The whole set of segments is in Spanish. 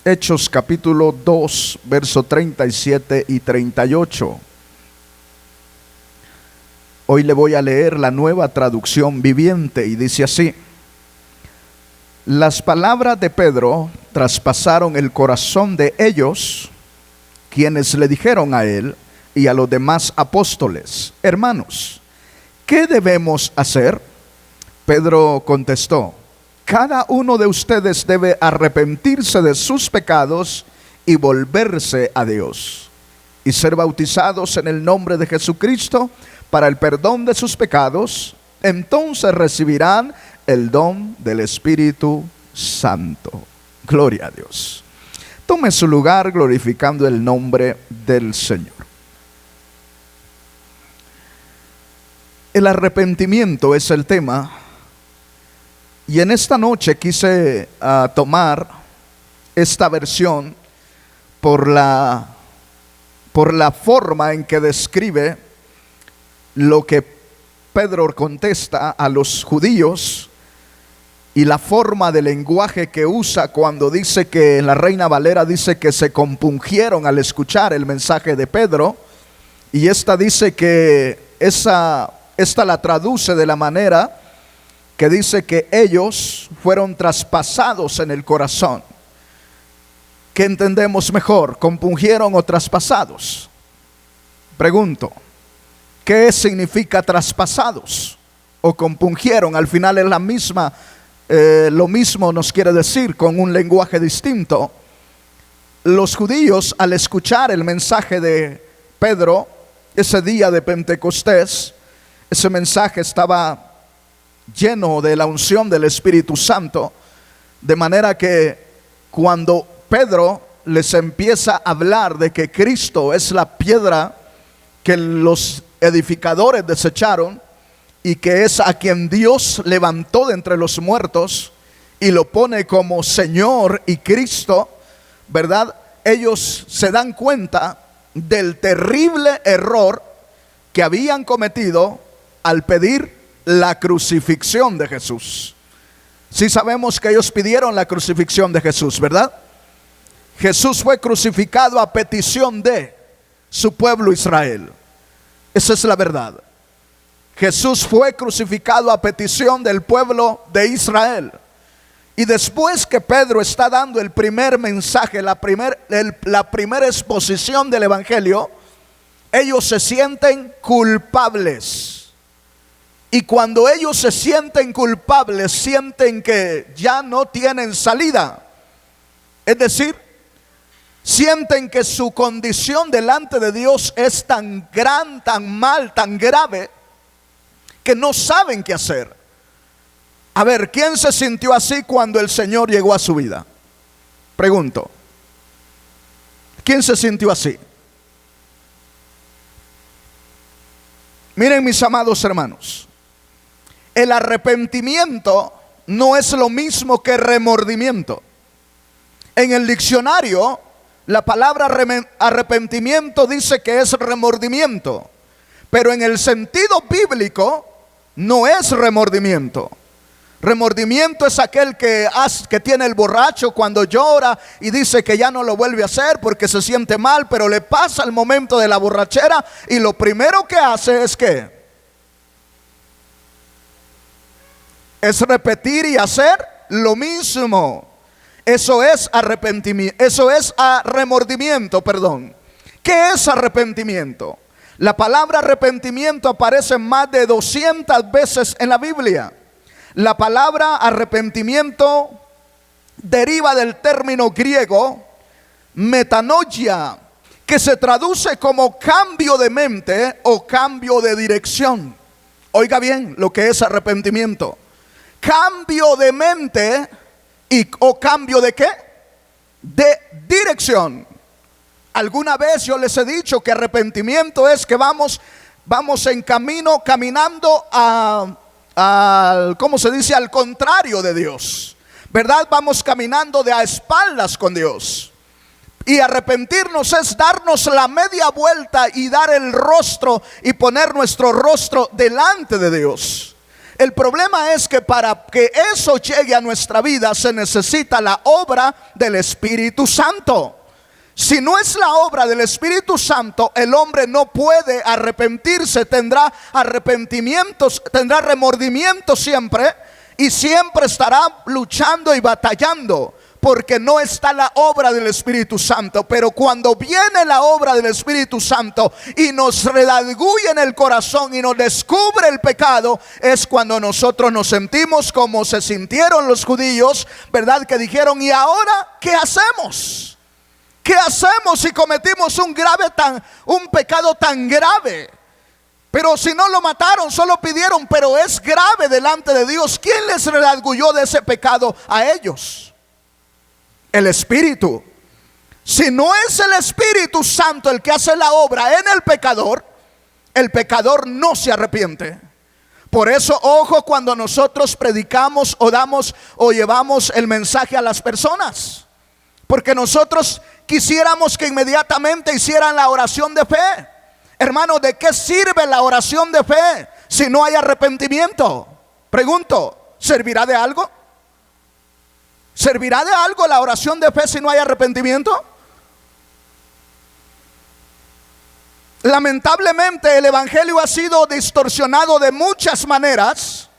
Hechos capítulo 2, verso 37 y 38. Hoy le voy a leer la Nueva Traducción Viviente y dice así: las palabras de Pedro traspasaron el corazón de ellos, quienes le dijeron a él y a los demás apóstoles: hermanos, ¿qué debemos hacer? Pedro contestó: cada uno de ustedes debe arrepentirse de sus pecados y volverse a Dios, y ser bautizados en el nombre de Jesucristo para el perdón de sus pecados. Entonces recibirán el don del Espíritu Santo. Gloria a Dios. Tome su lugar glorificando el nombre del Señor. El arrepentimiento es el tema. Y en esta noche quise tomar esta versión por la forma en que describe lo que Pedro contesta a los judíos y la forma de lenguaje que usa cuando dice que en la Reina Valera dice que se compungieron al escuchar el mensaje de Pedro, y esta dice que esta la traduce de la manera que dice que ellos fueron traspasados en el corazón. ¿Qué entendemos mejor? ¿Compungieron o traspasados? Pregunto, ¿qué significa traspasados o compungieron? Al final es la misma, lo mismo nos quiere decir con un lenguaje distinto. Los judíos, al escuchar el mensaje de Pedro ese día de Pentecostés, ese mensaje estaba lleno de la unción del Espíritu Santo, de manera que cuando Pedro les empieza a hablar de que Cristo es la piedra que los edificadores desecharon y que es a quien Dios levantó de entre los muertos y lo pone como Señor y Cristo, ¿verdad? Ellos se dan cuenta del terrible error que habían cometido al pedir la crucifixión de Jesús. Sí sabemos que ellos pidieron la crucifixión de Jesús, ¿verdad? Jesús fue crucificado a petición de su pueblo Israel. Esa es la verdad. Jesús fue crucificado a petición del pueblo de Israel. Y después que Pedro está dando el primer mensaje, la primera exposición del evangelio, ellos se sienten culpables. Y cuando ellos se sienten culpables, sienten que ya no tienen salida. Es decir, sienten que su condición delante de Dios es tan gran, tan mal, tan grave, que no saben qué hacer. A ver, ¿quién se sintió así cuando el Señor llegó a su vida? Pregunto, ¿quién se sintió así? Miren, mis amados hermanos, el arrepentimiento no es lo mismo que remordimiento. En el diccionario, la palabra arrepentimiento dice que es remordimiento, pero en el sentido bíblico no es remordimiento. Remordimiento es aquel que tiene el borracho cuando llora y dice que ya no lo vuelve a hacer porque se siente mal, pero le pasa el momento de la borrachera y lo primero que hace es ¿qué? Es repetir y hacer lo mismo. Eso es arrepentimiento, eso es remordimiento, perdón. ¿Qué es arrepentimiento? La palabra arrepentimiento aparece más de 200 veces en la Biblia. La palabra arrepentimiento deriva del término griego metanoia, que se traduce como cambio de mente o cambio de dirección. Oiga bien lo que es arrepentimiento. Cambio de mente o cambio de ¿qué? De dirección. Alguna vez yo les he dicho que arrepentimiento es que vamos en camino, caminando ¿cómo se dice? Al contrario de Dios, ¿verdad? Vamos caminando de a espaldas con Dios. Y arrepentirnos es darnos la media vuelta y dar el rostro y poner nuestro rostro delante de Dios. El problema es que para que eso llegue a nuestra vida se necesita la obra del Espíritu Santo. Si no es la obra del Espíritu Santo, el hombre no puede arrepentirse, tendrá arrepentimientos, tendrá remordimiento siempre y siempre estará luchando y batallando, porque no está la obra del Espíritu Santo. Pero cuando viene la obra del Espíritu Santo y nos redarguye en el corazón y nos descubre el pecado, es cuando nosotros nos sentimos como se sintieron los judíos, ¿verdad? Que dijeron: ¿y ahora qué hacemos? ¿Qué hacemos si cometimos un pecado tan grave? Pero si no lo mataron, solo pidieron, pero es grave delante de Dios. ¿Quién les redarguyó de ese pecado a ellos? El Espíritu. Si no es el Espíritu Santo el que hace la obra en el pecador no se arrepiente. Por eso, ojo, cuando nosotros predicamos o damos o llevamos el mensaje a las personas, porque nosotros quisiéramos que inmediatamente hicieran la oración de fe. Hermano, ¿de qué sirve la oración de fe si no hay arrepentimiento? Pregunto, ¿servirá de algo? ¿Servirá de algo la oración de fe si no hay arrepentimiento? Lamentablemente el evangelio ha sido distorsionado de muchas maneras.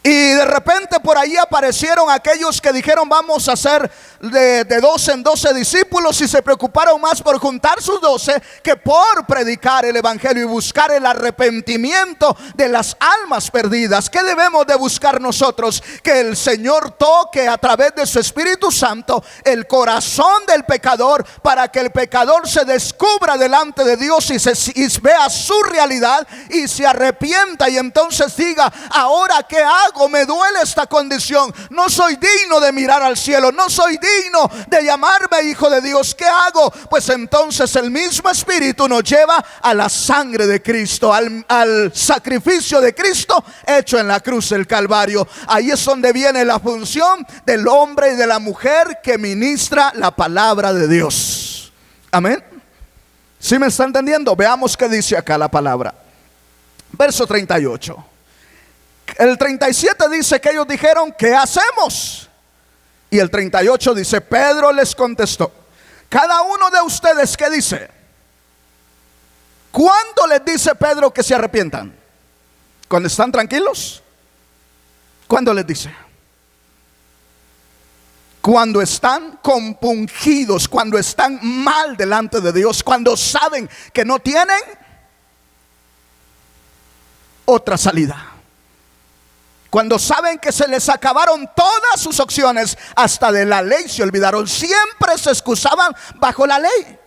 Y de repente por ahí aparecieron aquellos que dijeron: vamos a hacer de 12 en 12 discípulos, y se preocuparon más por juntar sus 12 que por predicar el evangelio y buscar el arrepentimiento de las almas perdidas. ¿Qué debemos de buscar nosotros? Que el Señor toque a través de su Espíritu Santo el corazón del pecador, para que el pecador se descubra delante de Dios y vea su realidad y se arrepienta, y entonces diga: ahora ¿qué hago? Me duele esta condición, no soy digno de mirar al cielo, no soy digno de llamarme hijo de Dios. ¿Qué hago? Pues entonces el mismo Espíritu nos lleva a la sangre de Cristo, al sacrificio de Cristo hecho en la cruz del Calvario. Ahí es donde viene la función del hombre y de la mujer que ministra la palabra de Dios. Amén. ¿Sí me está entendiendo? Veamos qué dice acá la palabra. Verso 38. El 37 dice que ellos dijeron: ¿qué hacemos? Y el 38 dice: Pedro les contestó: cada uno de ustedes, ¿qué dice? ¿Cuándo les dice Pedro que se arrepientan? ¿Cuando están tranquilos? ¿Cuándo les dice? Cuando están compungidos, cuando están mal delante de Dios, cuando saben que no tienen otra salida. Cuando saben que se les acabaron todas sus opciones, hasta de la ley se olvidaron. Siempre se excusaban bajo la ley.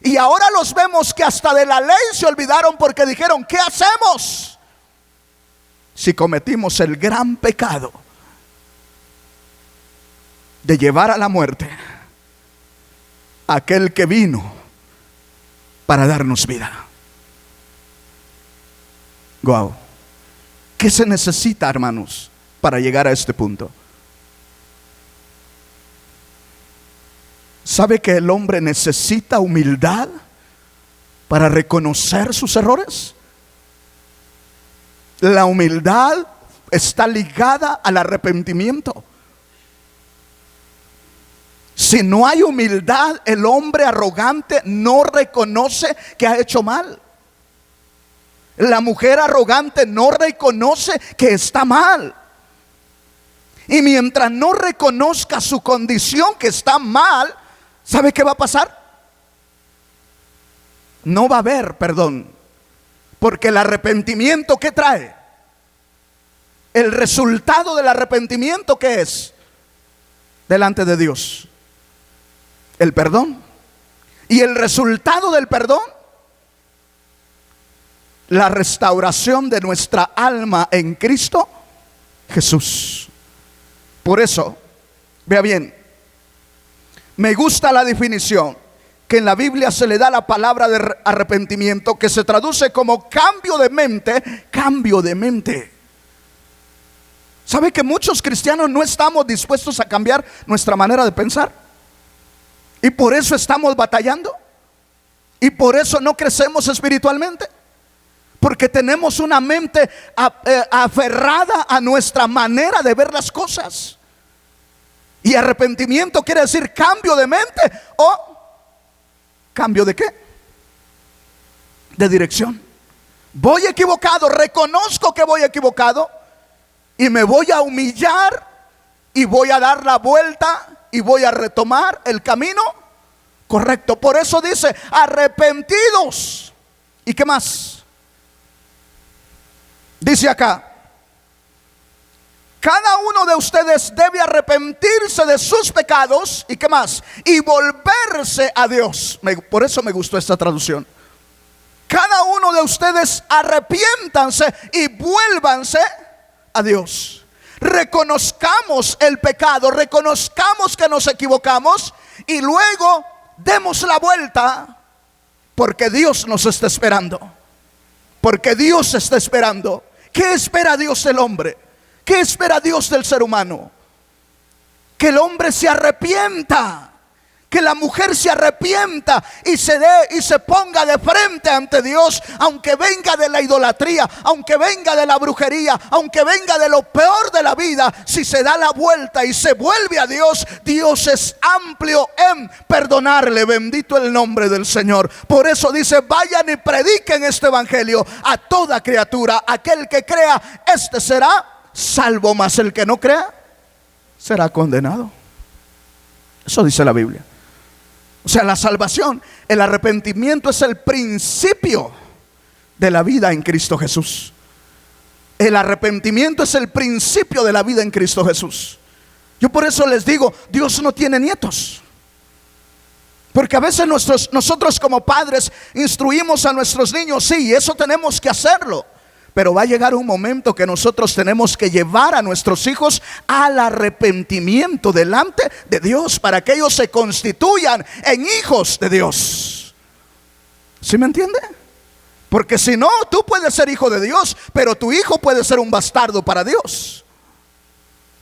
Y ahora los vemos que hasta de la ley se olvidaron, porque dijeron: ¿qué hacemos si cometimos el gran pecado de llevar a la muerte a aquel que vino para darnos vida? Wow. ¿Qué se necesita, hermanos, para llegar a este punto? ¿Sabe que el hombre necesita humildad para reconocer sus errores? La humildad está ligada al arrepentimiento. Si no hay humildad, el hombre arrogante no reconoce que ha hecho mal. La mujer arrogante no reconoce que está mal. Y mientras no reconozca su condición, que está mal, ¿sabe qué va a pasar? No va a haber perdón. Porque el arrepentimiento, ¿qué trae? El resultado del arrepentimiento, ¿qué es? Delante de Dios, el perdón. Y el resultado del perdón, la restauración de nuestra alma en Cristo Jesús. Por eso, vea bien, me gusta la definición que en la Biblia se le da la palabra de arrepentimiento, que se traduce como cambio de mente. Cambio de mente. ¿Sabe que muchos cristianos no estamos dispuestos a cambiar nuestra manera de pensar? Y por eso estamos batallando. Y por eso no crecemos espiritualmente. Porque tenemos una mente aferrada a nuestra manera de ver las cosas. Y arrepentimiento quiere decir cambio de mente o cambio de qué? De dirección. Voy equivocado, reconozco que voy equivocado y me voy a humillar y voy a dar la vuelta y voy a retomar el camino correcto. Por eso dice arrepentidos. ¿Y qué más? Dice acá: cada uno de ustedes debe arrepentirse de sus pecados. ¿Y qué más? Y volverse a Dios. Por eso me gustó esta traducción. Cada uno de ustedes arrepiéntanse y vuélvanse a Dios. Reconozcamos el pecado, reconozcamos que nos equivocamos y luego demos la vuelta, porque Dios nos está esperando. Porque Dios está esperando. ¿Qué espera Dios del hombre? ¿Qué espera Dios del ser humano? Que el hombre se arrepienta, que la mujer se arrepienta y se ponga de frente ante Dios, aunque venga de la idolatría, aunque venga de la brujería, aunque venga de lo peor de la vida. Si se da la vuelta y se vuelve a Dios, Dios es amplio en perdonarle. Bendito el nombre del Señor. Por eso dice: vayan y prediquen este evangelio a toda criatura. Aquel que crea, este será salvo, mas el que no crea será condenado. Eso dice la Biblia. O sea, la salvación, el arrepentimiento es el principio de la vida en Cristo Jesús. El arrepentimiento es el principio de la vida en Cristo Jesús. Yo por eso les digo, Dios no tiene nietos. Porque a veces nosotros como padres instruimos a nuestros niños, sí, eso tenemos que hacerlo. Pero va a llegar un momento que nosotros tenemos que llevar a nuestros hijos al arrepentimiento delante de Dios, para que ellos se constituyan en hijos de Dios. ¿Sí me entiende? Porque si no, tú puedes ser hijo de Dios, pero tu hijo puede ser un bastardo para Dios.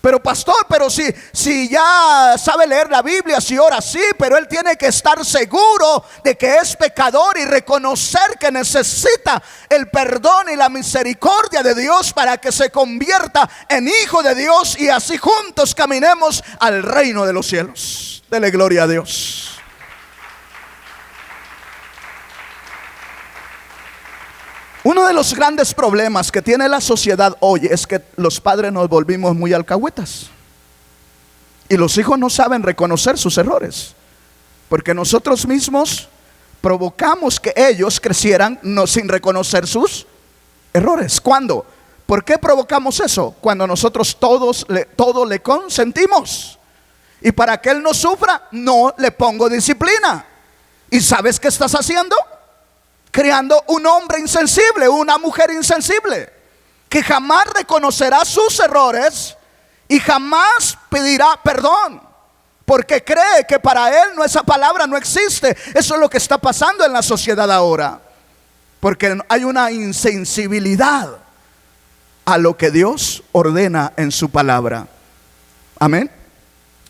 Pero pastor, pero si ya sabe leer la Biblia, si ora, sí, pero él tiene que estar seguro de que es pecador y reconocer que necesita el perdón y la misericordia de Dios para que se convierta en hijo de Dios y así juntos caminemos al reino de los cielos. Dele gloria a Dios. Uno de los grandes problemas que tiene la sociedad hoy es que los padres nos volvimos muy alcahuetas y los hijos no saben reconocer sus errores, porque nosotros mismos provocamos que ellos crecieran sin reconocer sus errores. ¿Cuándo? ¿Por qué provocamos eso? Cuando nosotros todo le consentimos, y para que él no sufra no le pongo disciplina. ¿Y sabes qué estás haciendo? Creando un hombre insensible, una mujer insensible, que jamás reconocerá sus errores y jamás pedirá perdón, porque cree que para él esa palabra no existe. Eso es lo que está pasando en la sociedad ahora, porque hay una insensibilidad a lo que Dios ordena en su palabra. Amén.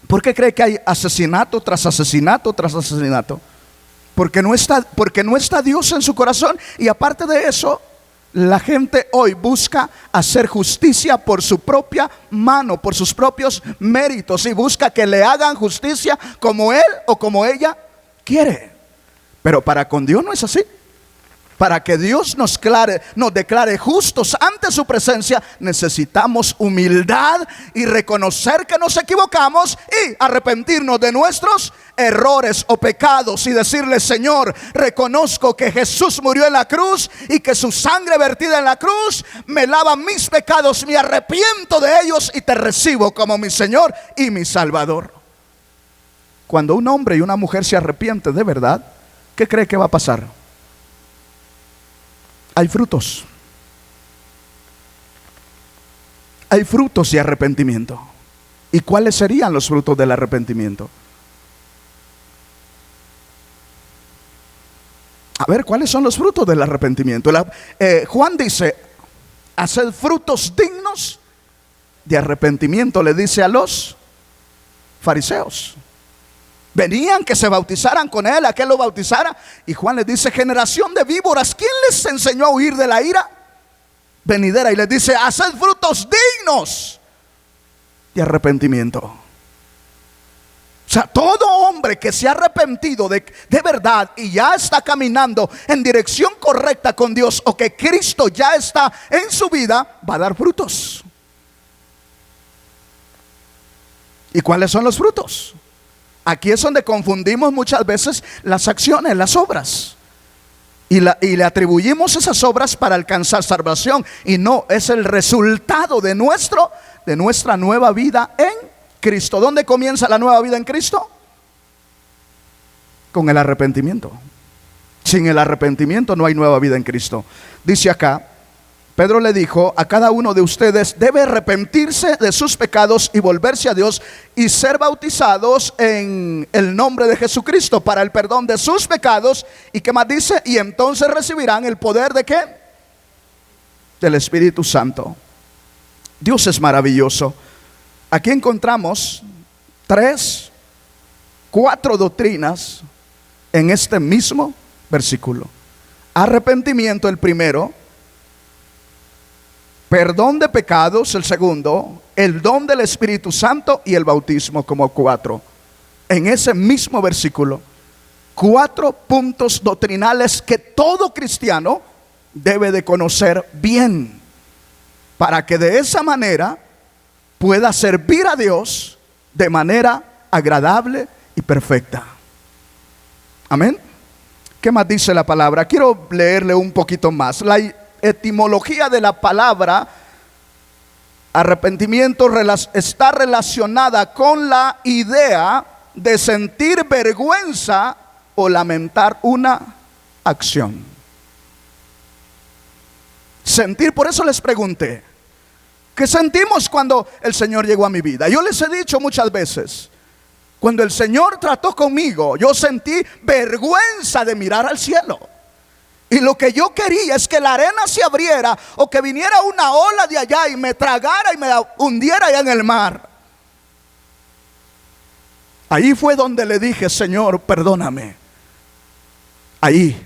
¿Por qué cree que hay asesinato tras asesinato tras asesinato? Porque no está Dios en su corazón. Y aparte de eso, la gente hoy busca hacer justicia por su propia mano, por sus propios méritos, y busca que le hagan justicia como él o como ella quiere. Pero para con Dios no es así. Para que Dios nos declare justos ante su presencia, necesitamos humildad y reconocer que nos equivocamos y arrepentirnos de nuestros errores o pecados y decirle: Señor, reconozco que Jesús murió en la cruz y que su sangre vertida en la cruz me lava mis pecados, me arrepiento de ellos y te recibo como mi Señor y mi Salvador. Cuando un hombre y una mujer se arrepienten de verdad, ¿qué cree que va a pasar? Hay frutos. Hay frutos de arrepentimiento. ¿Y cuáles serían los frutos del arrepentimiento? A ver, ¿cuáles son los frutos del arrepentimiento? Juan dice: haced frutos dignos de arrepentimiento, le dice a los fariseos. Venían que se bautizaran con él, a que él lo bautizara. Y Juan les dice: generación de víboras, ¿quién les enseñó a huir de la ira venidera? Y les dice: haced frutos dignos de arrepentimiento. O sea, todo hombre que se ha arrepentido de verdad y ya está caminando en dirección correcta con Dios, o que Cristo ya está en su vida, va a dar frutos. ¿Y cuáles son los frutos? Aquí es donde confundimos muchas veces las acciones, las obras, y le atribuimos esas obras para alcanzar salvación. Y no, es el resultado de nuestra nueva vida en Cristo. ¿Dónde comienza la nueva vida en Cristo? Con el arrepentimiento. Sin el arrepentimiento no hay nueva vida en Cristo. Dice acá, Pedro le dijo: a cada uno de ustedes debe arrepentirse de sus pecados y volverse a Dios y ser bautizados en el nombre de Jesucristo para el perdón de sus pecados. ¿Y qué más dice? Y entonces recibirán el poder ¿de qué? Del Espíritu Santo. Dios es maravilloso. Aquí encontramos 4 doctrinas en este mismo versículo. Arrepentimiento, el primero. Perdón de pecados, el segundo. El don del Espíritu Santo y el bautismo, como 4. En ese mismo versículo, 4 puntos doctrinales que todo cristiano debe de conocer bien, para que de esa manera pueda servir a Dios de manera agradable y perfecta. Amén. ¿Qué más dice la palabra? Quiero leerle un poquito más. La etimología de la palabra arrepentimiento está relacionada con la idea de sentir vergüenza o lamentar una acción. Sentir, por eso les pregunté, ¿qué sentimos cuando el Señor llegó a mi vida? Yo les he dicho muchas veces, cuando el Señor trató conmigo, yo sentí vergüenza de mirar al cielo. Y lo que yo quería es que la arena se abriera, o que viniera una ola de allá y me tragara y me hundiera allá en el mar. Ahí fue donde le dije: Señor, perdóname. Ahí,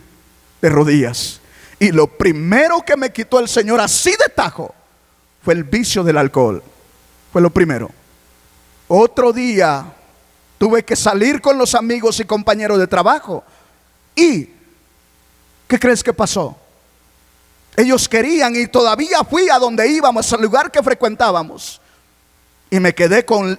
de rodillas. Y lo primero que me quitó el Señor así de tajo fue el vicio del alcohol. Fue lo primero. Otro día tuve que salir con los amigos y compañeros de trabajo. Y ¿qué crees que pasó? Ellos querían, y todavía fui a donde íbamos, al lugar que frecuentábamos, y me quedé con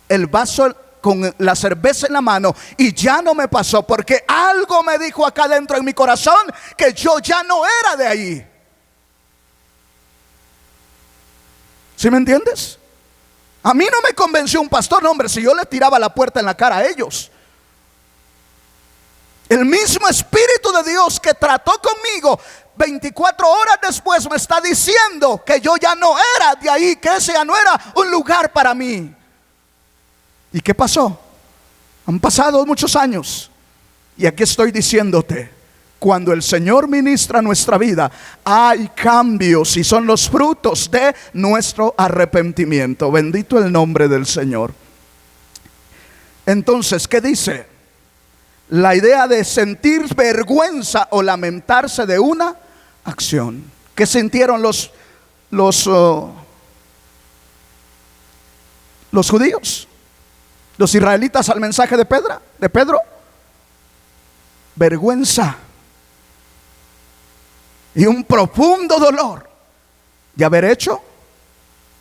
el vaso, con la cerveza en la mano, y ya no me pasó, porque algo me dijo acá dentro en mi corazón que yo ya no era de ahí. ¿Sí me entiendes? A mí no me convenció un pastor, no, hombre, si yo le tiraba la puerta en la cara a ellos. El mismo Espíritu de Dios que trató conmigo 24 horas después me está diciendo que yo ya no era de ahí, que ese ya no era un lugar para mí. ¿Y qué pasó? Han pasado muchos años, y aquí estoy diciéndote: cuando el Señor ministra nuestra vida, hay cambios, y son los frutos de nuestro arrepentimiento. Bendito el nombre del Señor. Entonces, ¿qué dice? La idea de sentir vergüenza o lamentarse de una acción. ¿Qué sintieron los judíos, los israelitas al mensaje de Pedro? Vergüenza y un profundo dolor de haber hecho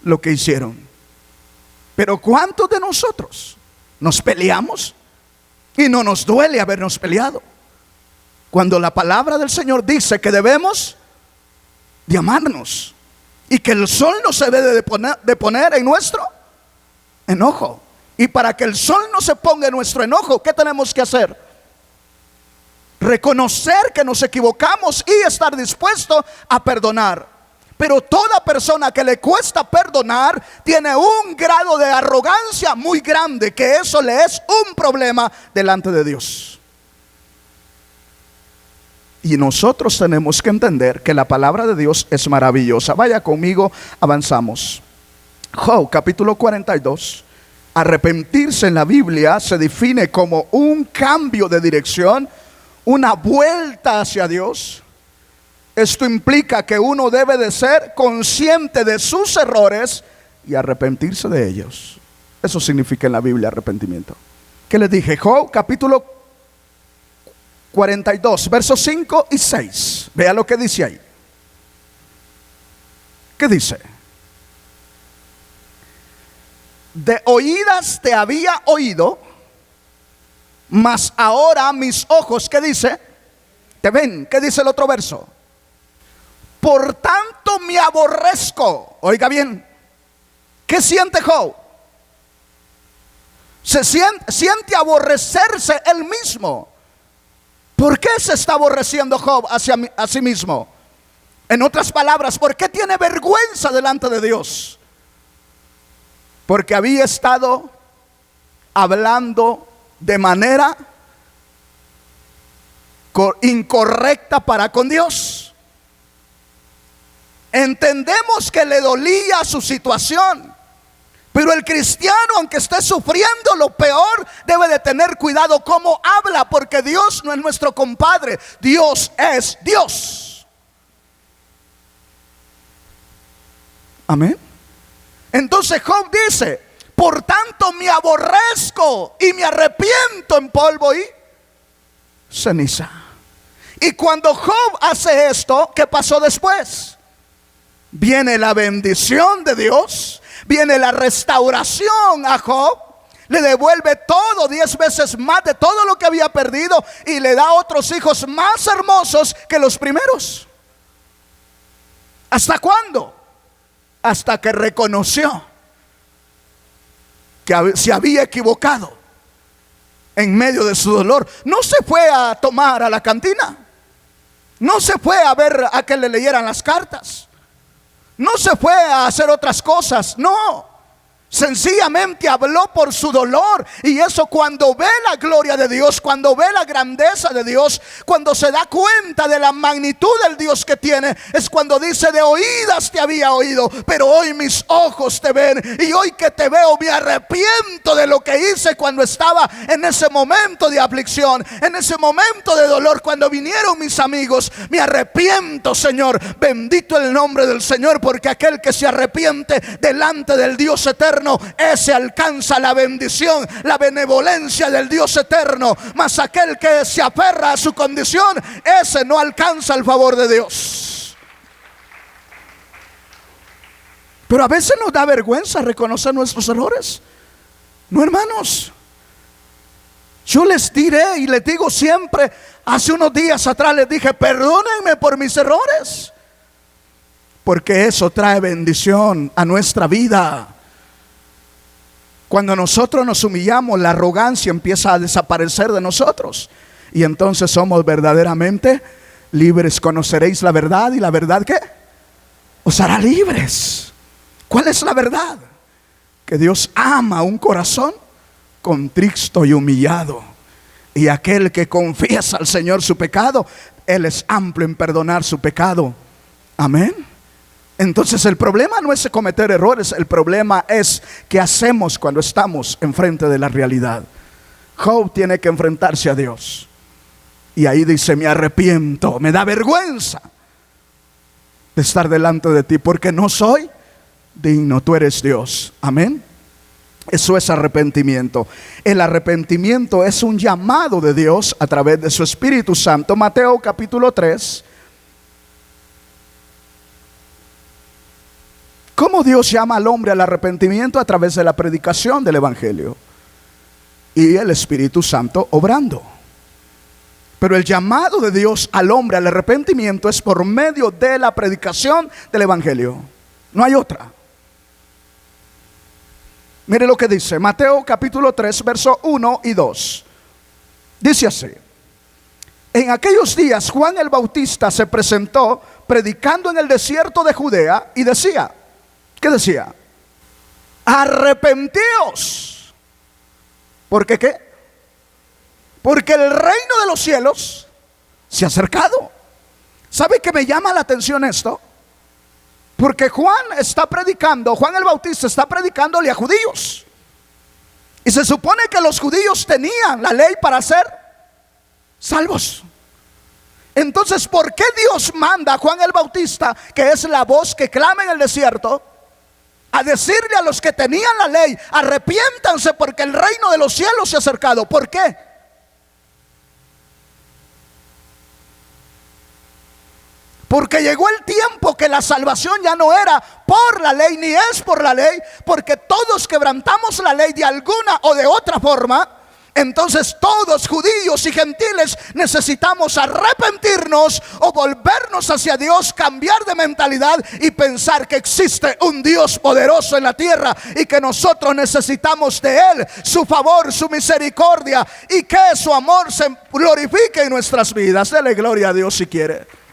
lo que hicieron. Pero ¿cuántos de nosotros nos peleamos y no nos duele habernos peleado, cuando la palabra del Señor dice que debemos de amarnos y que el sol no se debe de poner en nuestro enojo? Y para que el sol no se ponga en nuestro enojo, ¿qué tenemos que hacer? Reconocer que nos equivocamos y estar dispuesto a perdonar. Pero toda persona que le cuesta perdonar tiene un grado de arrogancia muy grande, que eso le es un problema delante de Dios. Y nosotros tenemos que entender que la palabra de Dios es maravillosa. Vaya conmigo, avanzamos. Job capítulo 42. Arrepentirse en la Biblia se define como un cambio de dirección, una vuelta hacia Dios. Esto implica que uno debe de ser consciente de sus errores y arrepentirse de ellos. Eso significa en la Biblia arrepentimiento. ¿Qué les dije? Job capítulo 42, versos 5 y 6. Vea lo que dice ahí. ¿Qué dice? De oídas te había oído, mas ahora mis ojos, ¿qué dice? Te ven. ¿Qué dice el otro verso? Por tanto me aborrezco. Oiga bien, ¿qué siente Job? Siente aborrecerse él mismo. ¿Por qué se está aborreciendo Job a sí mismo? En otras palabras, ¿por qué tiene vergüenza delante de Dios? Porque había estado hablando de manera incorrecta para con Dios. Entendemos que le dolía su situación, pero el cristiano, aunque esté sufriendo lo peor, debe de tener cuidado cómo habla, porque Dios no es nuestro compadre. Dios es Dios. Amén. Entonces Job dice: por tanto me aborrezco y me arrepiento en polvo y ceniza. Y cuando Job hace esto, ¿qué pasó después? Viene la bendición de Dios, viene la restauración a Job, le devuelve todo 10 veces más de todo lo que había perdido y le da otros hijos más hermosos que los primeros. ¿Hasta cuándo? Hasta que reconoció que se había equivocado en medio de su dolor. No se fue a tomar a la cantina, no se fue a ver a que le leyeran las cartas, no se fue a hacer otras cosas, no. Sencillamente habló por su dolor. Y eso, cuando ve la gloria de Dios, cuando ve la grandeza de Dios, cuando se da cuenta de la magnitud del Dios que tiene, es cuando dice: de oídas te había oído, pero hoy mis ojos te ven. Y hoy que te veo me arrepiento de lo que hice cuando estaba en ese momento de aflicción, en ese momento de dolor, cuando vinieron mis amigos. Me arrepiento, Señor. Bendito el nombre del Señor, porque aquel que se arrepiente delante del Dios eterno, ese alcanza la bendición, la benevolencia del Dios eterno. Mas aquel que se aferra a su condición, ese no alcanza el favor de Dios. Pero a veces nos da vergüenza reconocer nuestros errores. No, hermanos, yo les diré y les digo siempre. Hace unos días atrás les dije: perdónenme por mis errores, porque eso trae bendición a nuestra vida. Cuando nosotros nos humillamos, la arrogancia empieza a desaparecer de nosotros, y entonces somos verdaderamente libres. Conoceréis la verdad, y la verdad, ¿qué? Os hará libres. ¿Cuál es la verdad? Que Dios ama un corazón contrito y humillado, y aquel que confiesa al Señor su pecado, Él es amplio en perdonar su pecado. Amén. Entonces el problema no es cometer errores, el problema es qué hacemos cuando estamos enfrente de la realidad. Job tiene que enfrentarse a Dios, y ahí dice: me arrepiento, me da vergüenza de estar delante de ti, porque no soy digno, tú eres Dios. Amén. Eso es arrepentimiento. El arrepentimiento es un llamado de Dios a través de su Espíritu Santo. Mateo capítulo 3. ¿Cómo Dios llama al hombre al arrepentimiento? A través de la predicación del Evangelio y el Espíritu Santo obrando. Pero el llamado de Dios al hombre al arrepentimiento es por medio de la predicación del Evangelio. No hay otra. Mire lo que dice Mateo capítulo 3, verso 1 y 2. Dice así: en aquellos días Juan el Bautista se presentó predicando en el desierto de Judea y decía, ¿qué decía? Arrepentíos. ¿Por qué qué? Porque el reino de los cielos se ha acercado. ¿Sabe qué me llama la atención esto? Porque Juan el Bautista está predicándole a judíos. Y se supone que los judíos tenían la ley para ser salvos. Entonces, ¿por qué Dios manda a Juan el Bautista, que es la voz que clama en el desierto, a decirle a los que tenían la ley: arrepiéntanse porque el reino de los cielos se ha acercado? ¿Por qué? Porque llegó el tiempo que la salvación ya no era por la ley, ni es por la ley, porque todos quebrantamos la ley de alguna o de otra forma. Entonces todos, judíos y gentiles, necesitamos arrepentirnos o volvernos hacia Dios, cambiar de mentalidad y pensar que existe un Dios poderoso en la tierra y que nosotros necesitamos de Él, su favor, su misericordia, y que su amor se glorifique en nuestras vidas. Dele gloria a Dios si quiere.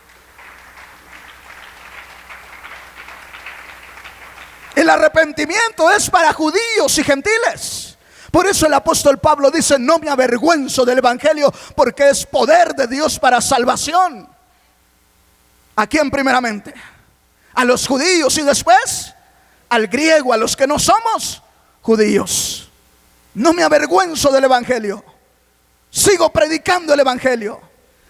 El arrepentimiento es para judíos y gentiles. Por eso el apóstol Pablo dice: no me avergüenzo del evangelio, porque es poder de Dios para salvación. ¿A quién primeramente? A los judíos, y después al griego, a los que no somos judíos. No me avergüenzo del evangelio. Sigo predicando el evangelio.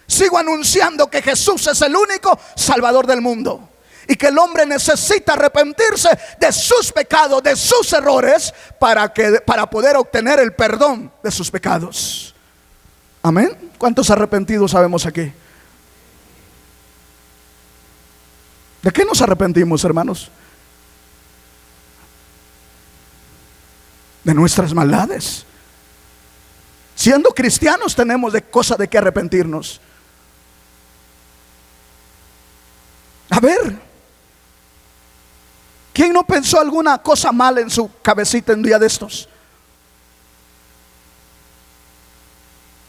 Sigo anunciando que Jesús es el único Salvador del mundo, y que el hombre necesita arrepentirse de sus pecados, de sus errores, para poder obtener el perdón de sus pecados. Amén. ¿Cuántos arrepentidos sabemos aquí? ¿De qué nos arrepentimos, hermanos? De nuestras maldades. Siendo cristianos tenemos de cosas de qué arrepentirnos. A ver, ¿quién no pensó alguna cosa mal en su cabecita en un día de estos?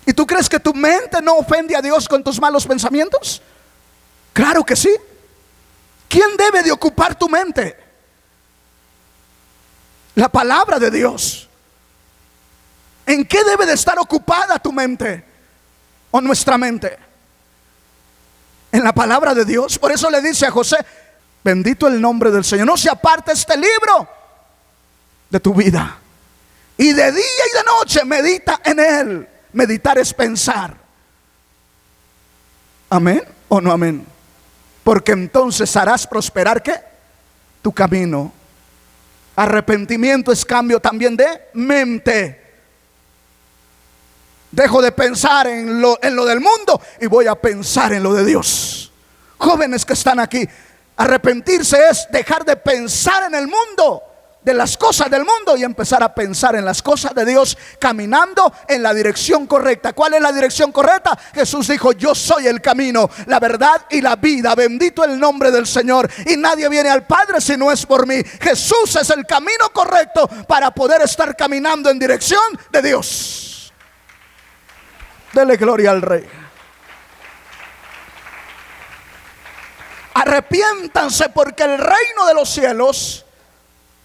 ¿Y tú crees que tu mente no ofende a Dios con tus malos pensamientos? Claro que sí. ¿Quién debe de ocupar tu mente? La palabra de Dios. ¿En qué debe de estar ocupada tu mente o nuestra mente? En la palabra de Dios. Por eso le dice a José: bendito el nombre del Señor, no se aparte este libro de tu vida, y de día y de noche medita en él. Meditar es pensar. Amén o no amén. Porque entonces harás prosperar ¿qué? Tu camino. Arrepentimiento es cambio también de mente. Dejo de pensar en lo del mundo y voy a pensar en lo de Dios. Jóvenes que están aquí, arrepentirse es dejar de pensar en el mundo, de las cosas del mundo, y empezar a pensar en las cosas de Dios, caminando en la dirección correcta. ¿Cuál es la dirección correcta? Jesús dijo: yo soy el camino, la verdad y la vida. Bendito el nombre del Señor. Y nadie viene al Padre si no es por mí. Jesús es el camino correcto para poder estar caminando en dirección de Dios. Dele gloria al Rey. Arrepiéntanse porque el reino de los cielos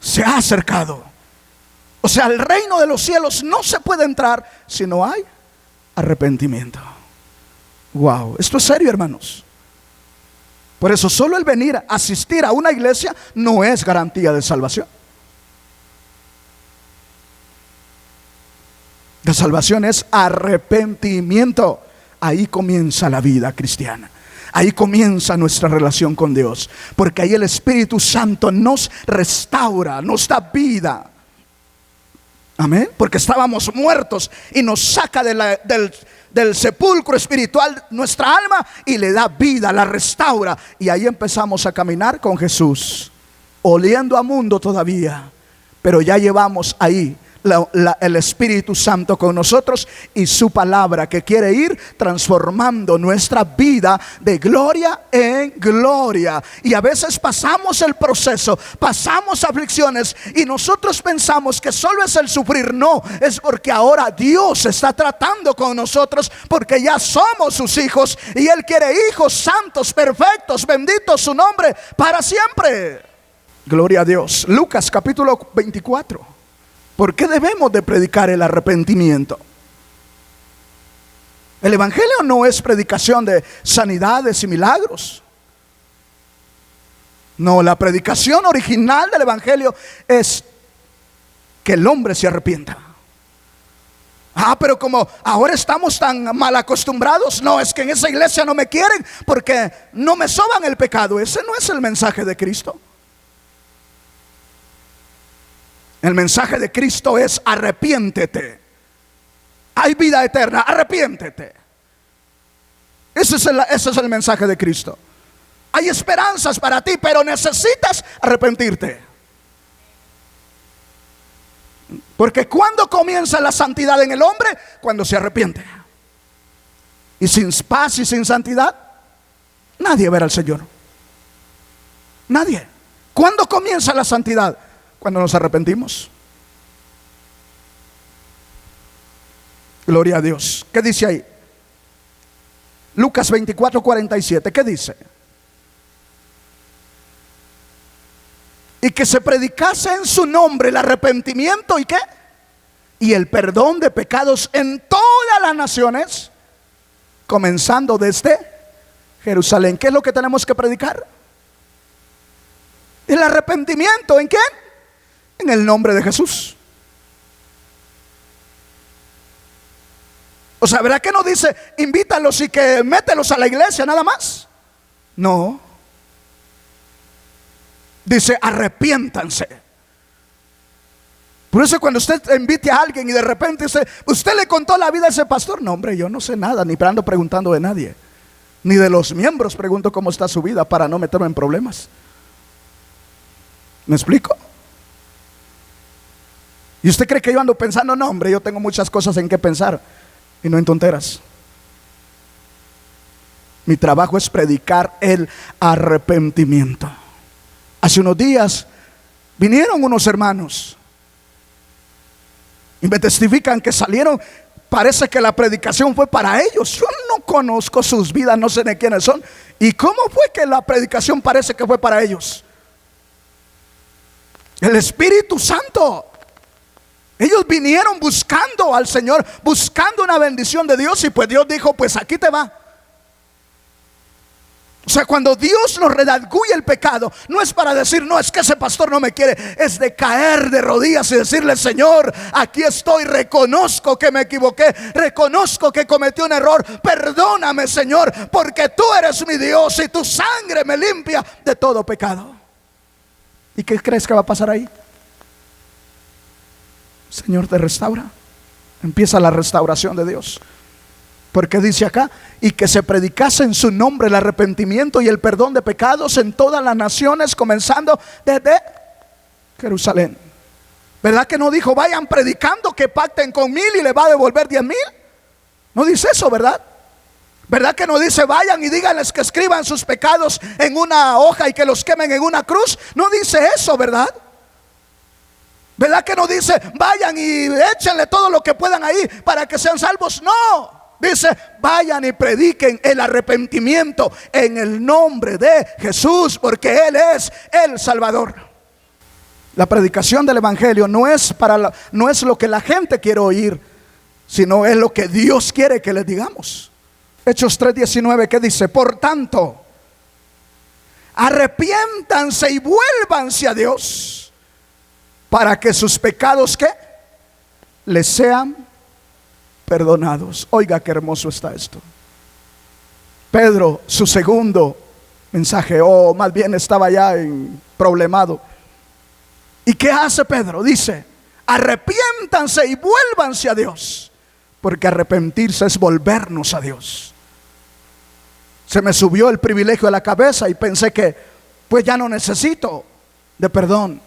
se ha acercado. O sea, el reino de los cielos no se puede entrar si no hay arrepentimiento. Wow, esto es serio, hermanos. Por eso solo el venir a asistir a una iglesia no es garantía de salvación. La salvación es arrepentimiento. Ahí comienza la vida cristiana. Ahí comienza nuestra relación con Dios, porque ahí el Espíritu Santo nos restaura, nos da vida. Amén. Porque estábamos muertos y nos saca del sepulcro espiritual nuestra alma y le da vida, la restaura. Y ahí empezamos a caminar con Jesús, oliendo a mundo todavía, pero ya llevamos ahí el Espíritu Santo con nosotros y su palabra, que quiere ir transformando nuestra vida de gloria en gloria. Y a veces pasamos el proceso, pasamos aflicciones y nosotros pensamos que solo es el sufrir. No, es porque ahora Dios está tratando con nosotros, porque ya somos sus hijos y Él quiere hijos santos, perfectos, bendito su nombre para siempre. Gloria a Dios. Lucas capítulo 24. ¿Por qué debemos de predicar el arrepentimiento? El evangelio no es predicación de sanidades y milagros. No, la predicación original del evangelio es que el hombre se arrepienta. Pero como ahora estamos tan mal acostumbrados, no, es que en esa iglesia no me quieren porque no me soban el pecado. Ese no es el mensaje de Cristo. El mensaje de Cristo es: arrepiéntete. Hay vida eterna, arrepiéntete. Ese es el mensaje de Cristo. Hay esperanzas para ti, pero necesitas arrepentirte. Porque ¿cuándo comienza la santidad en el hombre? Cuando se arrepiente. Y sin paz y sin santidad, nadie verá al Señor. Nadie. ¿Cuándo comienza la santidad? Cuando nos arrepentimos. Gloria a Dios. ¿Qué dice ahí? Lucas 24:47. ¿Qué dice? Y que se predicase en su nombre el arrepentimiento y ¿qué? Y el perdón de pecados en todas las naciones, comenzando desde Jerusalén. ¿Qué es lo que tenemos que predicar? El arrepentimiento. ¿En quién? En el nombre de Jesús. O sea, ¿verdad que no dice invítalos y que mételos a la iglesia nada más? No. Dice arrepiéntanse. Por eso cuando usted invite a alguien y de repente usted le contó la vida a ese pastor, no hombre, yo no sé nada, ni ando preguntando de nadie, ni de los miembros pregunto cómo está su vida para no meterme en problemas. ¿Me explico? Y usted cree que yo ando pensando, no hombre, yo tengo muchas cosas en qué pensar y no en tonteras. Mi trabajo es predicar el arrepentimiento. Hace unos días vinieron unos hermanos y me testifican que salieron. Parece que la predicación fue para ellos. Yo no conozco sus vidas, no sé de quiénes son. ¿Y cómo fue que la predicación parece que fue para ellos? El Espíritu Santo. Ellos vinieron buscando al Señor, buscando una bendición de Dios, y pues Dios dijo, pues aquí te va. O sea, cuando Dios nos redarguye el pecado, no es para decir, no, es que ese pastor no me quiere. Es de caer de rodillas y decirle, Señor, aquí estoy, reconozco que me equivoqué, reconozco que cometí un error, perdóname, Señor, porque tú eres mi Dios y tu sangre me limpia de todo pecado. ¿Y qué crees que va a pasar ahí? Señor te restaura. Empieza la restauración de Dios. Porque dice acá, y que se predicase en su nombre el arrepentimiento y el perdón de pecados en todas las naciones, comenzando desde Jerusalén. ¿Verdad que no dijo, vayan predicando que pacten con 1000 y le va a devolver 10,000? No dice eso, ¿verdad? ¿Verdad que no dice, vayan y díganles que escriban sus pecados en una hoja y que los quemen en una cruz? No dice eso, ¿verdad? ¿Verdad que no dice, vayan y échenle todo lo que puedan ahí para que sean salvos? No. Dice, vayan y prediquen el arrepentimiento en el nombre de Jesús, porque Él es el Salvador. La predicación del Evangelio no es lo que la gente quiere oír, sino es lo que Dios quiere que les digamos. Hechos 3:19, ¿qué dice? Por tanto, arrepiéntanse y vuélvanse a Dios, para que sus pecados, ¿qué? Les sean perdonados. Oiga qué hermoso está esto. Pedro, su segundo mensaje, o más bien estaba ya problemado. ¿Y qué hace Pedro? Dice, arrepiéntanse y vuélvanse a Dios, porque arrepentirse es volvernos a Dios. Se me subió el privilegio a la cabeza y pensé que pues ya no necesito de perdón.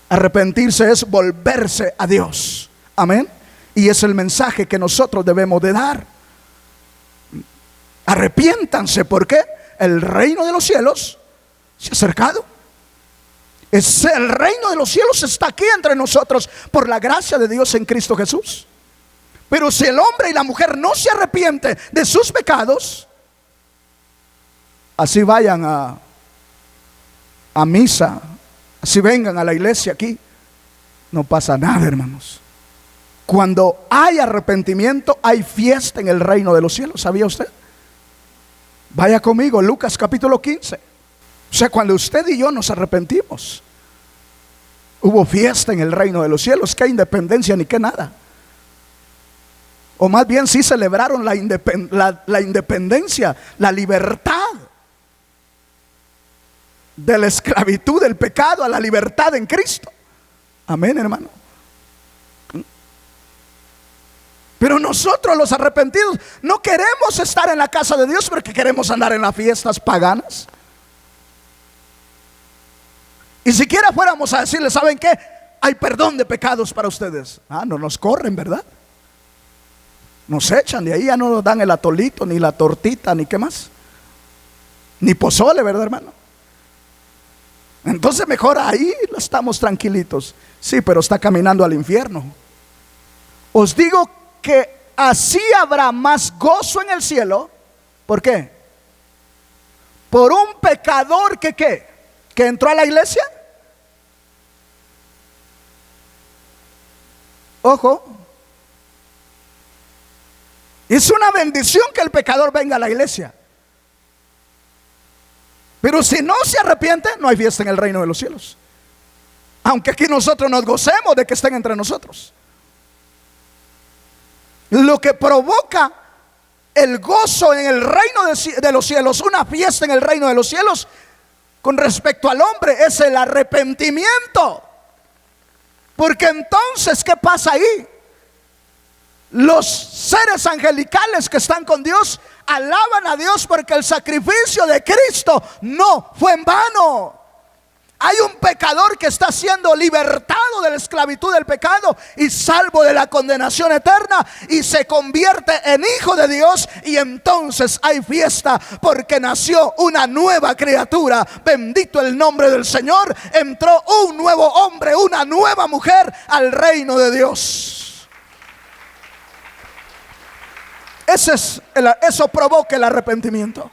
Arrepentirse es volverse a Dios. Amén. Y es el mensaje que nosotros debemos de dar. Arrepiéntanse, porque el reino de los cielos se ha acercado. El reino de los cielos está aquí entre nosotros por la gracia de Dios en Cristo Jesús. Pero si el hombre y la mujer no se arrepienten de sus pecados, así vayan a misa, así vengan a la iglesia aquí, no pasa nada, hermanos. Cuando hay arrepentimiento, hay fiesta en el reino de los cielos. ¿Sabía usted? Vaya conmigo, Lucas capítulo 15. O sea, cuando usted y yo nos arrepentimos, hubo fiesta en el reino de los cielos. Que independencia ni que nada. o más bien sí celebraron la independencia, la libertad de la esclavitud del pecado a la libertad en Cristo. Amén, hermano. Pero nosotros los arrepentidos no queremos estar en la casa de Dios porque queremos andar en las fiestas paganas. Y siquiera fuéramos a decirle, ¿saben qué? Hay perdón de pecados para ustedes. No nos corren, ¿verdad? Nos echan de ahí, ya no nos dan el atolito, ni la tortita, ni qué más, ni pozole, ¿verdad, hermano? Entonces mejor ahí estamos tranquilitos. Sí, pero está caminando al infierno. Os digo que así habrá más gozo en el cielo. ¿Por qué? Por un pecador que ¿qué? Que entró a la iglesia. Ojo, es una bendición que el pecador venga a la iglesia. Pero si no se arrepiente, no hay fiesta en el reino de los cielos. Aunque aquí nosotros nos gocemos de que estén entre nosotros. Lo que provoca el gozo en el reino de los cielos, una fiesta en el reino de los cielos, con respecto al hombre, es el arrepentimiento. Porque entonces, ¿qué pasa ahí? Los seres angelicales que están con Dios alaban a Dios porque el sacrificio de Cristo no fue en vano. Hay un pecador que está siendo libertado de la esclavitud del pecado y salvo de la condenación eterna, y se convierte en hijo de Dios, y entonces hay fiesta porque nació una nueva criatura. Bendito el nombre del Señor. Entró un nuevo hombre, una nueva mujer al reino de Dios. Eso provoca el arrepentimiento.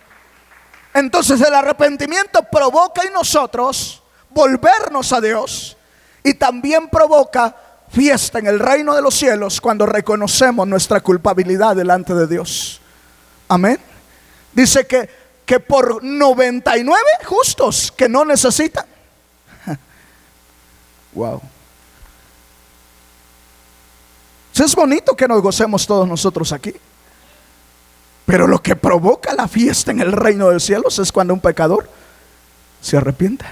Entonces el arrepentimiento provoca en nosotros volvernos a Dios, y también provoca fiesta en el reino de los cielos cuando reconocemos nuestra culpabilidad delante de Dios. Amén. Dice que por 99 justos que no necesitan. Wow. Es bonito que nos gocemos todos nosotros aquí, pero lo que provoca la fiesta en el reino de los cielos es cuando un pecador se arrepiente.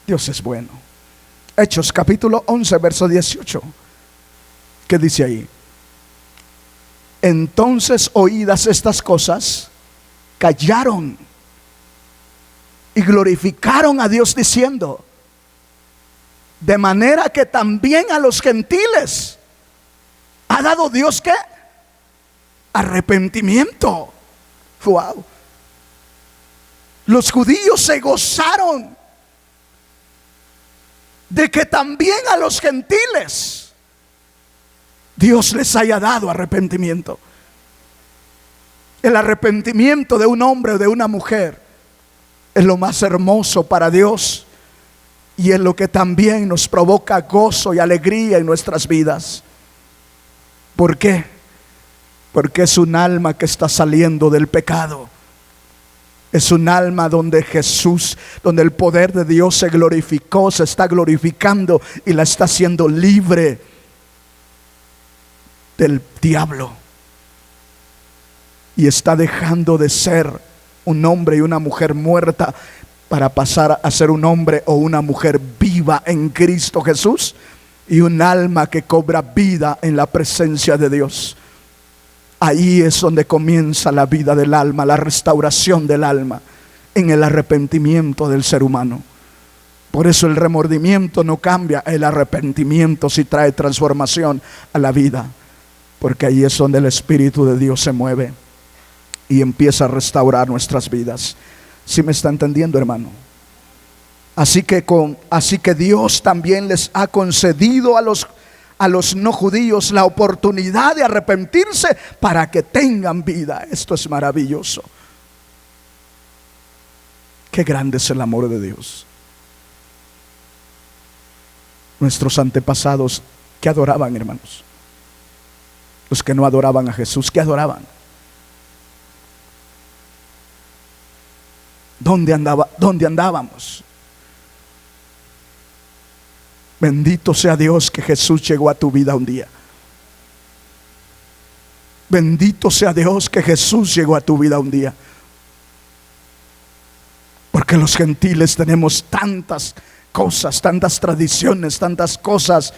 Dios es bueno. Hechos capítulo 11 verso 18. ¿Qué dice ahí? Entonces, oídas estas cosas, callaron y glorificaron a Dios diciendo: de manera que también a los gentiles ha dado Dios ¿qué? Arrepentimiento. Wow. Los judíos se gozaron de que también a los gentiles Dios les haya dado arrepentimiento. El arrepentimiento de un hombre o de una mujer es lo más hermoso para Dios, y es lo que también nos provoca gozo y alegría en nuestras vidas. ¿Por qué? Porque es un alma que está saliendo del pecado. Es un alma donde Jesús, donde el poder de Dios se glorificó, se está glorificando y la está haciendo libre del diablo. Y está dejando de ser un hombre y una mujer muerta para pasar a ser un hombre o una mujer viva en Cristo Jesús, y un alma que cobra vida en la presencia de Dios. Ahí es donde comienza la vida del alma, la restauración del alma, en el arrepentimiento del ser humano. Por eso el remordimiento no cambia, el arrepentimiento sí trae transformación a la vida, porque ahí es donde el Espíritu de Dios se mueve y empieza a restaurar nuestras vidas. ¿Sí me está entendiendo, hermano? Así que Dios también les ha concedido a los no judíos la oportunidad de arrepentirse para que tengan vida. Esto es maravilloso. Qué grande es el amor de Dios. Nuestros antepasados, ¿qué adoraban, hermanos? Los que no adoraban a Jesús, ¿qué adoraban? ¿Dónde andábamos? Bendito sea Dios que Jesús llegó a tu vida un día. Bendito sea Dios que Jesús llegó a tu vida un día. Porque los gentiles tenemos tantas cosas, tantas tradiciones, tantas cosas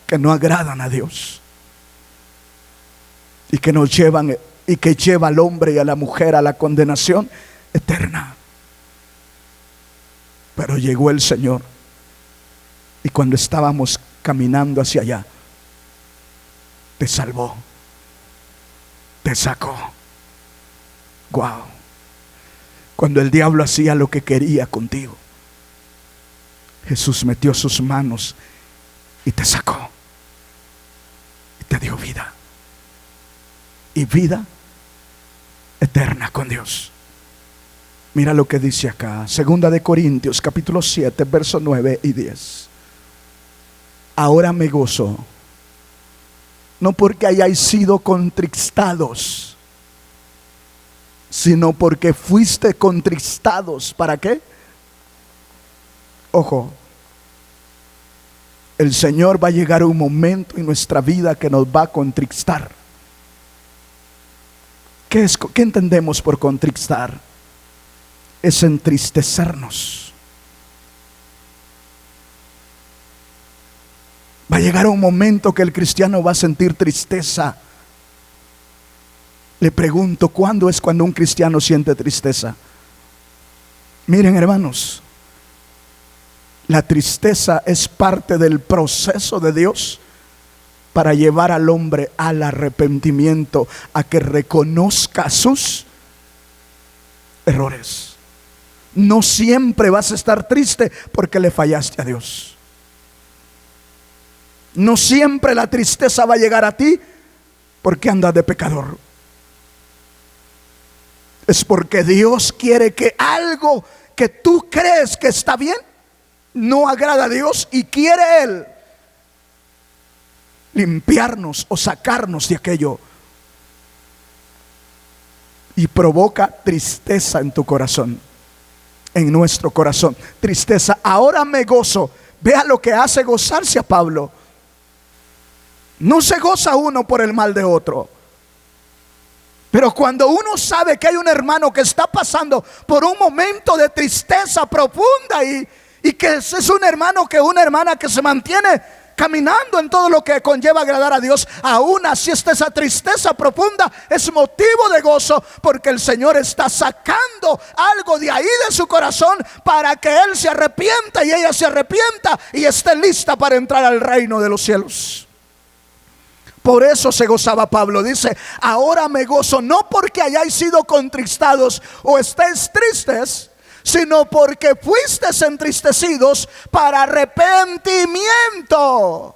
que no agradan a Dios. Y que nos llevan, y que lleva al hombre y a la mujer a la condenación eterna. Pero llegó el Señor, y cuando estábamos caminando hacia allá, te salvó, te sacó. Wow. Cuando el diablo hacía lo que quería contigo, Jesús metió sus manos y te sacó y te dio vida, y vida eterna con Dios. Mira lo que dice acá, 2 Corintios capítulo 7 versos 9 y 10. Ahora me gozo, no porque hayáis sido contristados, sino porque fuiste contristados. ¿Para qué? Ojo, el Señor va a llegar a un momento en nuestra vida que nos va a contristar. ¿Qué entendemos por contristar? Es entristecernos. Va a llegar un momento que el cristiano va a sentir tristeza. Le pregunto, ¿cuándo es cuando un cristiano siente tristeza? Miren, hermanos, la tristeza es parte del proceso de Dios para llevar al hombre al arrepentimiento, a que reconozca sus errores. No siempre vas a estar triste porque le fallaste a Dios. No siempre la tristeza va a llegar a ti porque andas de pecador. Es porque Dios quiere que algo que tú crees que está bien no agrada a Dios, y quiere Él limpiarnos o sacarnos de aquello, y provoca tristeza en tu corazón, en nuestro corazón. Tristeza. Ahora me gozo. Vea lo que hace gozarse a Pablo. No se goza uno por el mal de otro, pero cuando uno sabe que hay un hermano que está pasando por un momento de tristeza profunda, y que es un hermano, que una hermana que se mantiene caminando en todo lo que conlleva agradar a Dios, aún así esa tristeza profunda es motivo de gozo, porque el Señor está sacando algo de ahí de su corazón para que él se arrepienta y ella se arrepienta y esté lista para entrar al reino de los cielos. Por eso se gozaba Pablo. Dice, ahora me gozo, no porque hayáis sido contristados o estéis tristes, sino porque fuisteis entristecidos para arrepentimiento.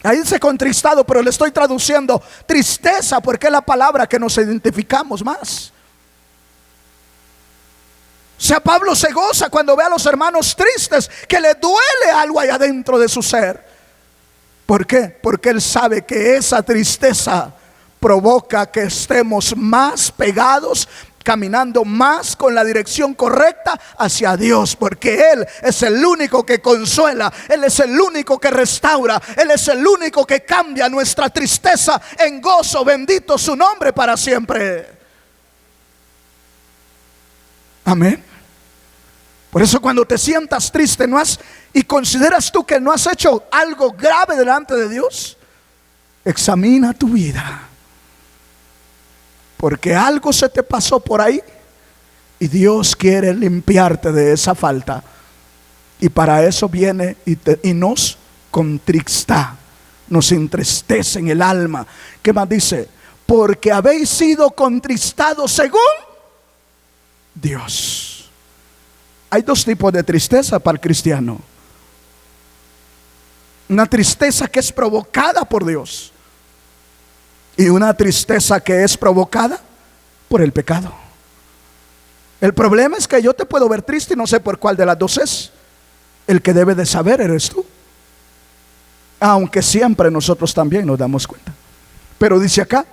Ahí dice contristado, pero le estoy traduciendo tristeza porque es la palabra que nos identificamos más. O sea, Pablo se goza cuando ve a los hermanos tristes, que le duele algo allá dentro de su ser. ¿Por qué? Porque él sabe que esa tristeza provoca que estemos más pegados, caminando más con la dirección correcta hacia Dios, porque Él es el único que consuela, Él es el único que restaura, Él es el único que cambia nuestra tristeza en gozo. Bendito su nombre para siempre. Amén. Por eso cuando te sientas triste y consideras tú que no has hecho algo grave delante de Dios, examina tu vida, porque algo se te pasó por ahí y Dios quiere limpiarte de esa falta, y para eso viene y nos contrista, nos entristece en el alma. ¿Qué más dice? Porque habéis sido contristados según Dios. Hay dos tipos de tristeza para el cristiano. Una tristeza que es provocada por Dios, y una tristeza que es provocada por el pecado. El problema es que yo te puedo ver triste y no sé por cuál de las dos es. El que debe de saber eres tú, aunque siempre nosotros también nos damos cuenta. Pero dice acá,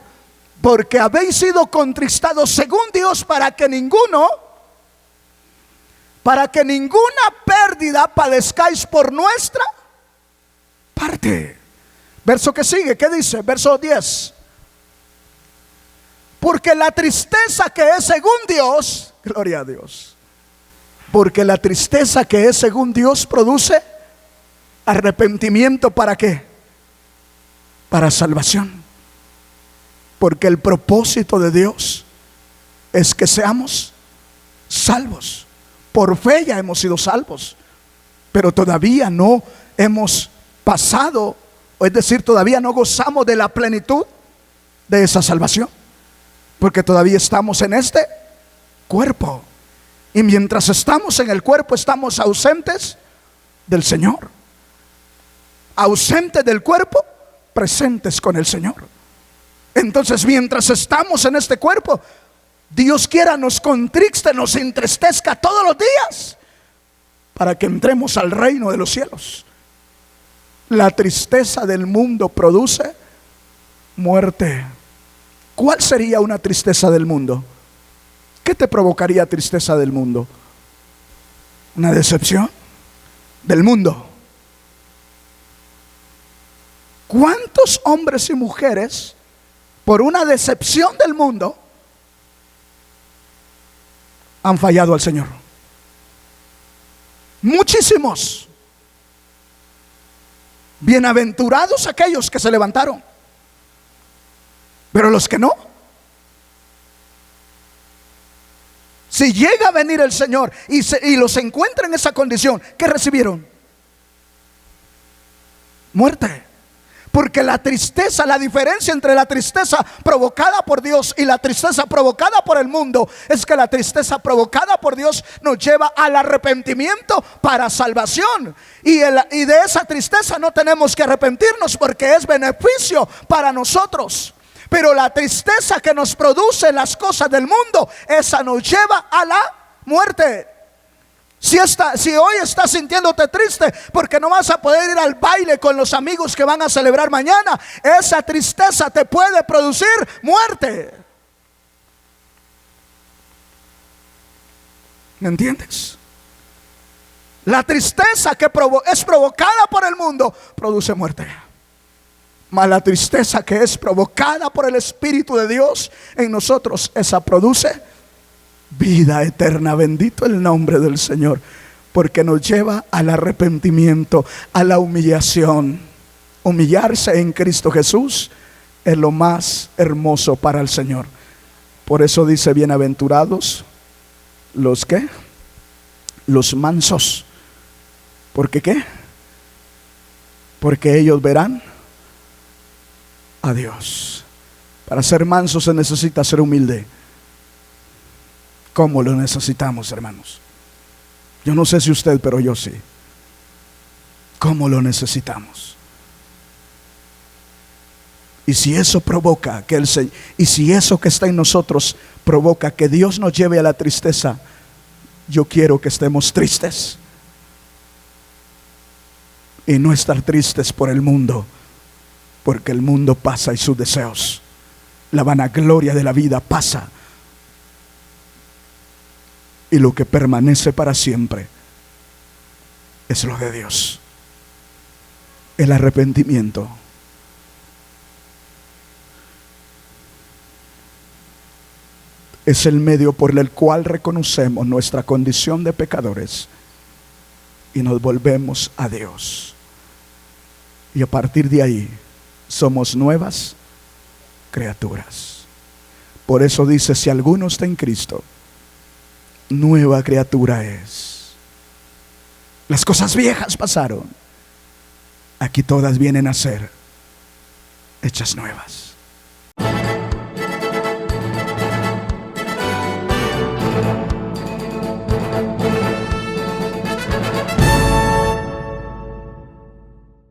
porque habéis sido contristados según Dios, para que ninguna pérdida padezcáis por nuestra parte. Verso que sigue, ¿qué dice? Verso 10. Porque la tristeza que es según Dios, gloria a Dios, porque la tristeza que es según Dios produce arrepentimiento. ¿Para qué? Para salvación. Porque el propósito de Dios es que seamos salvos. Por fe ya hemos sido salvos, pero todavía no hemos pasado, es decir, todavía no gozamos de la plenitud de esa salvación, porque todavía estamos en este cuerpo. Y mientras estamos en el cuerpo, estamos ausentes del Señor. Ausentes del cuerpo, presentes con el Señor. Entonces, mientras estamos en este cuerpo, Dios quiera nos contriste, nos entristezca todos los días, para que entremos al reino de los cielos. La tristeza del mundo produce muerte. ¿Cuál sería una tristeza del mundo? ¿Qué te provocaría tristeza del mundo? ¿Una decepción del mundo? ¿Cuántos hombres y mujeres por una decepción del mundo han fallado al Señor? Muchísimos. Bienaventurados aquellos que se levantaron, pero los que no. Si llega a venir el Señor y los encuentra en esa condición, ¿qué recibieron? Muerte. Porque la tristeza, la diferencia entre la tristeza provocada por Dios y la tristeza provocada por el mundo, es que la tristeza provocada por Dios nos lleva al arrepentimiento para salvación. Y de esa tristeza no tenemos que arrepentirnos, porque es beneficio para nosotros. Pero la tristeza que nos produce las cosas del mundo, esa nos lleva a la muerte. Si hoy estás sintiéndote triste porque no vas a poder ir al baile con los amigos que van a celebrar mañana, esa tristeza te puede producir muerte. ¿Me entiendes? La tristeza que es provocada por el mundo produce muerte. Mas la tristeza que es provocada por el Espíritu de Dios en nosotros, esa produce vida eterna. Bendito el nombre del Señor, porque nos lleva al arrepentimiento, a la humillación. Humillarse en Cristo Jesús es lo más hermoso para el Señor. Por eso dice: bienaventurados los que, los mansos. ¿Por qué qué? Porque ellos verán a Dios. Para ser manso se necesita ser humilde. ¿Cómo lo necesitamos, hermanos? Yo no sé si usted, pero yo sí. ¿Cómo lo necesitamos? Y si eso provoca que y si eso que está en nosotros provoca que Dios nos lleve a la tristeza, yo quiero que estemos tristes y no estar tristes por el mundo, porque el mundo pasa y sus deseos, la vanagloria de la vida pasa. Y lo que permanece para siempre es lo de Dios. El arrepentimiento es el medio por el cual reconocemos nuestra condición de pecadores y nos volvemos a Dios. Y a partir de ahí somos nuevas criaturas. Por eso dice: si alguno está en Cristo, nueva criatura es. Las cosas viejas pasaron, aquí todas vienen a ser hechas nuevas.